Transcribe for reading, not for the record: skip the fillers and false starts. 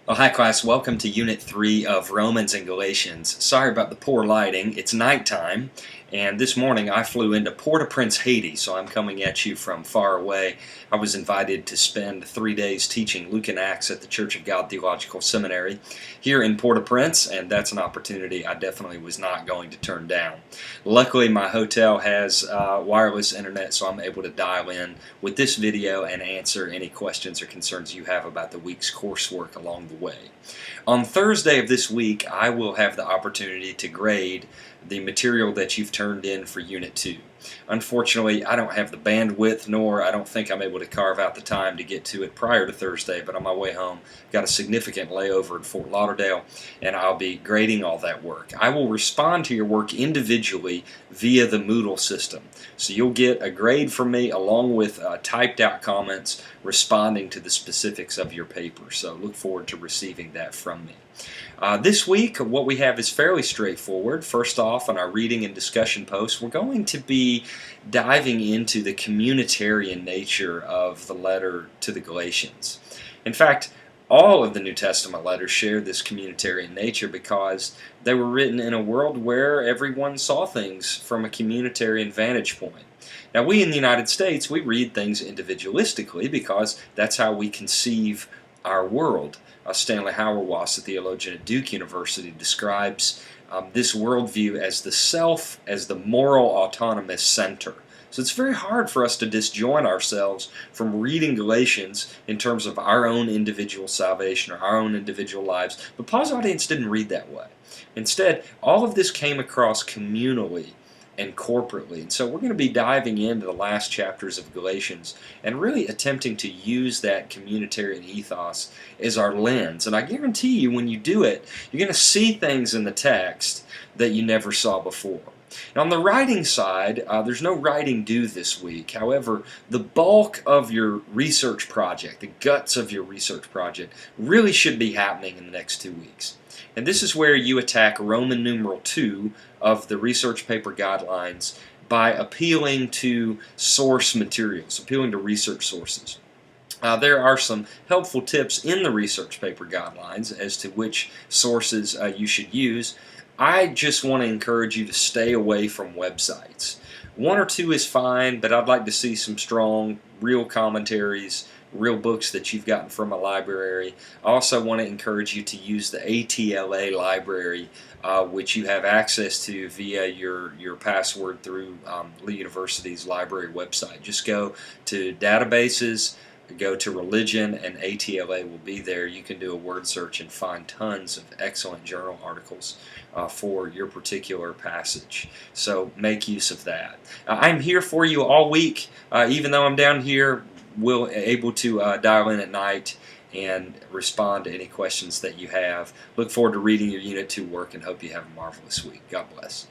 Well, hi class, welcome to Unit 3 of Romans and Galatians. Sorry about the poor lighting, it's nighttime, and this morning I flew into Port-au-Prince, Haiti, so I'm coming at you from far away. I was invited to spend 3 days teaching Luke and Acts at the Church of God Theological Seminary here in Port-au-Prince, and that's an opportunity I definitely was not going to turn down. Luckily, my hotel has wireless internet, so I'm able to dial in with this video and answer any questions or concerns you have about the week's coursework along the way. On Thursday of this week, I will have the opportunity to grade the material that you've turned in for Unit 2. Unfortunately, I don't have the bandwidth, nor I don't think I'm able to carve out the time to get to it prior to Thursday, but on my way home, got a significant layover in Fort Lauderdale, and I'll be grading all that work. I will respond to your work individually via the Moodle system. So you'll get a grade from me along with typed out comments responding to the specifics of your paper. So look forward to receiving that from me. This week, what we have is fairly straightforward. First off, on our reading and discussion post, we're going to be diving into the communitarian nature of the letter to the Galatians. In fact, all of the New Testament letters share this communitarian nature because they were written in a world where everyone saw things from a communitarian vantage point. Now, we in the United States, we read things individualistically because that's how we conceive our world. Stanley Hauerwas, a theologian at Duke University, describes this worldview as the self as the moral autonomous center. So it's very hard for us to disjoin ourselves from reading Galatians in terms of our own individual salvation or our own individual lives. But Paul's audience didn't read that way. Instead, all of this came across communally and corporately. And so we're going to be diving into the last chapters of Galatians and really attempting to use that communitarian ethos as our lens. And I guarantee you when you do it, you're going to see things in the text that you never saw before. Now, on the writing side, there's no writing due this week. However, the bulk of your research project, the guts of your research project, really should be happening in the next 2 weeks. And this is where you attack Roman numeral 2 of the research paper guidelines by appealing to source materials, appealing to research sources. There are some helpful tips in the research paper guidelines as to which sources you should use. I just want to encourage you to stay away from websites. 1 or 2 is fine, but I'd like to see some strong, real commentaries, real books that you've gotten from a library. I also want to encourage you to use the ATLA library, which you have access to via your password through Lee University's library website. Just go to databases, go to religion, and ATLA will be there. You can do a word search and find tons of excellent journal articles for your particular passage. So make use of that. I'm here for you all week. Even though I'm down here, able to dial in at night and respond to any questions that you have. Look forward to reading your Unit 2 work and hope you have a marvelous week. God bless.